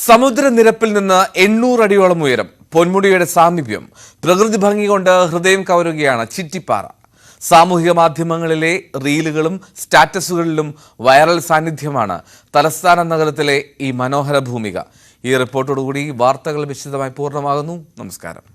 സമുദ്രനിരപ്പിൽ നിന്ന് 800 അടിയോളം ഉയരം, പൊന്മുടിയുടെ സാമീപ്യം, പ്രകൃതി ഭംഗി കൊണ്ട് ഹൃദയം കവരുകയാണ് ചിറ്റിപ്പാറ. സാമൂഹിക മാധ്യമങ്ങളിലെ റീലുകളും സ്റ്റാറ്റസുകളിലും വൈറൽ സാന്നിധ്യമാണ് തലസ്ഥാന നഗരത്തിലെ ഈ മനോഹര ഭൂമിക. ഈ റിപ്പോർട്ടോടുകൂടി വാർത്തകൾ വിശദമായി പൂർണ്ണമാകുന്നു. നമസ്കാരം.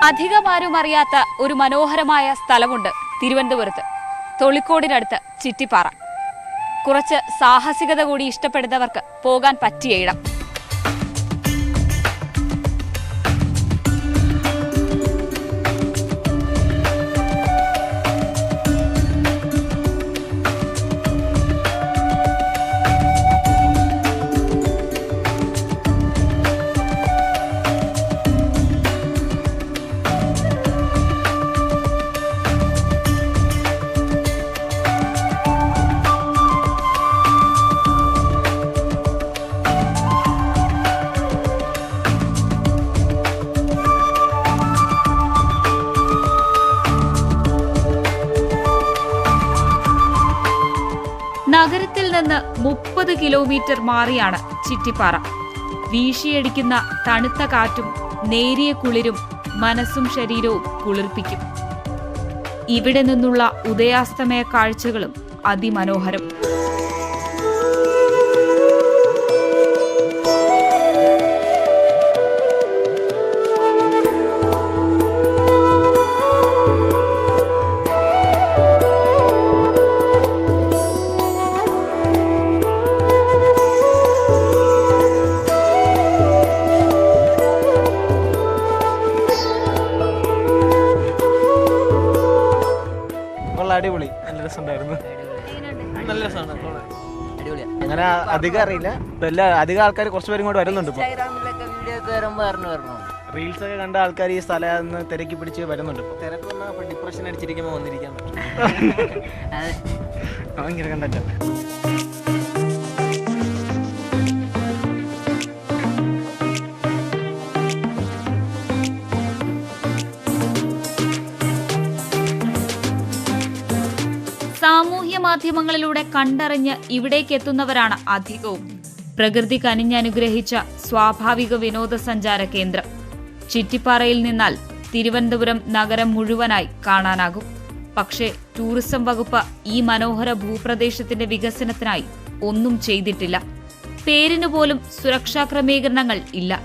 അധികമാരും അറിയാത്ത ഒരു മനോഹരമായ സ്ഥലമുണ്ട് തിരുവനന്തപുരത്ത്, തൊളിക്കോടിനടുത്ത് ചിറ്റിപ്പാറ. കുറച്ച് സാഹസികത കൂടി ഇഷ്ടപ്പെടുന്നവർക്ക് പോകാൻ പറ്റിയ ഇടം. നഗരത്തിൽ നിന്ന് 30 കിലോമീറ്റർ മാറിയാണ് ചിറ്റിപ്പാറ. വീശിയടിക്കുന്ന തണുത്ത കാറ്റും നേരിയ കുളിരും മനസ്സും ശരീരവും കുളിർപ്പിക്കും. ഇവിടെ നിന്നുള്ള ഉദയാസ്തമയ കാഴ്ചകളും അതിമനോഹരം. അടിപൊളി, നല്ല രസമുണ്ടായിരുന്നു. നല്ല രസമാണ്. അങ്ങനെ അധികം അറിയില്ല, അധികം ആൾക്കാർ കുറച്ച് പേരും കൂടെ വരുന്നുണ്ട്. റീൽസ് ഒക്കെ കണ്ട ആൾക്കാർ ഈ സ്ഥലം തിരക്കി പിടിച്ച് വരുന്നുണ്ട്. തിരക്ക് വന്നാൽ ഡിപ്രഷൻ അടിച്ചിരിക്കുമ്പോൾ വന്നിരിക്കാൻ പറ്റും. ഭയങ്കര കണ്ടന്റ്. സാമൂഹ്യ മാധ്യമങ്ങളിലൂടെ കണ്ടറിഞ്ഞ് ഇവിടേക്ക് എത്തുന്നവരാണ് അധികവും. പ്രകൃതി കനിഞ്ഞനുഗ്രഹിച്ച സ്വാഭാവിക വിനോദസഞ്ചാര കേന്ദ്രം. ചിറ്റിപ്പാറയിൽ നിന്നാൽ തിരുവനന്തപുരം നഗരം മുഴുവനായി കാണാനാകും. പക്ഷേ ടൂറിസം വകുപ്പ് ഈ മനോഹര ഭൂപ്രദേശത്തിന്റെ വികസനത്തിനായി ഒന്നും ചെയ്തിട്ടില്ല. പേരിനു പോലും സുരക്ഷാ ക്രമീകരണങ്ങൾ ഇല്ല.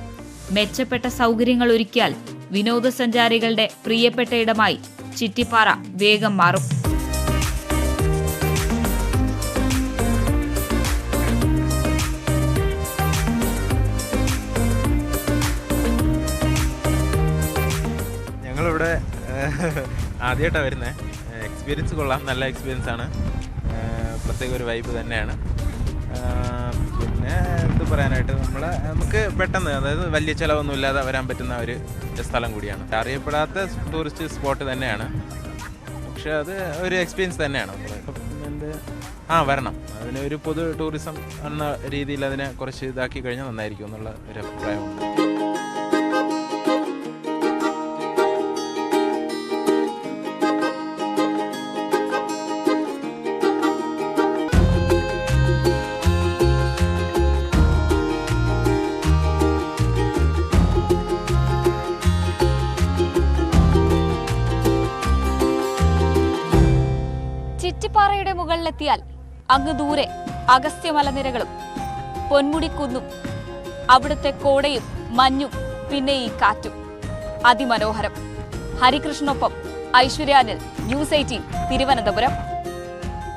മെച്ചപ്പെട്ട സൗകര്യങ്ങൾ ഒരുക്കിയാൽ വിനോദസഞ്ചാരികളുടെ പ്രിയപ്പെട്ട ഇടമായി ചിറ്റിപ്പാറ വേഗം മാറും. ഞങ്ങളിവിടെ ആദ്യമായിട്ടാണ് വരുന്നത്. എക്സ്പീരിയൻസ് കൊള്ളാം, നല്ല എക്സ്പീരിയൻസ് ആണ്. പ്രത്യേക ഒരു വൈബ് തന്നെയാണ്. പിന്നെ എന്ത് പറയാനായിട്ട്, നമുക്ക് പെട്ടെന്ന്, അതായത് വലിയ ചിലവൊന്നുമില്ലാതെ വരാൻ പറ്റുന്ന ഒരു സ്ഥലം കൂടിയാണ്. അറിയപ്പെടാത്ത ടൂറിസ്റ്റ് സ്പോട്ട് തന്നെയാണ്, പക്ഷെ അത് ഒരു എക്സ്പീരിയൻസ് തന്നെയാണ്. വരണം. അതിന് ഒരു പൊതു ടൂറിസം എന്ന രീതിയിൽ അതിനെ കുറച്ച് ഇതാക്കി കഴിഞ്ഞാൽ നന്നായിരിക്കും എന്നുള്ള ഒരു അഭിപ്രായമുണ്ട്. ചിറ്റിപ്പാറയുടെ മുകളിലെത്തിയാൽ അങ്ങ് ദൂരെ അഗസ്ത്യ മലനിരകളും പൊന്മുടിക്കുന്നും, അവിടുത്തെ കോടയും മഞ്ഞും, പിന്നെ ഈ കാറ്റും അതിമനോഹരം. ഹരികൃഷ്ണനൊപ്പം ഐശ്വര്യാനിൽ, ന്യൂസ് 18 തിരുവനന്തപുരം.